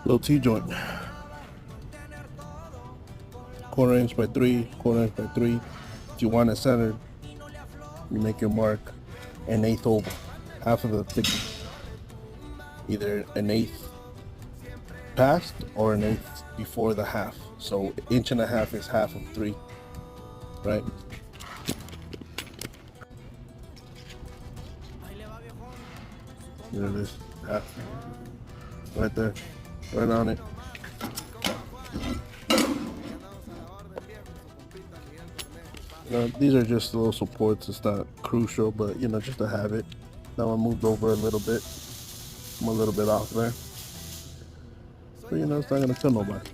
Little T-joint. Quarter inch by 3, quarter inch by 3. If you want it centered, you make your mark an eighth over, half of the thickness. Either an eighth past or an eighth before the half. So inch and a half is half of 3, right? There it is, half, right there, right on it. These are just little supports. It's not crucial, but just to have it. That one moved over a little bit. I'm a little bit off there, but it's not gonna kill nobody.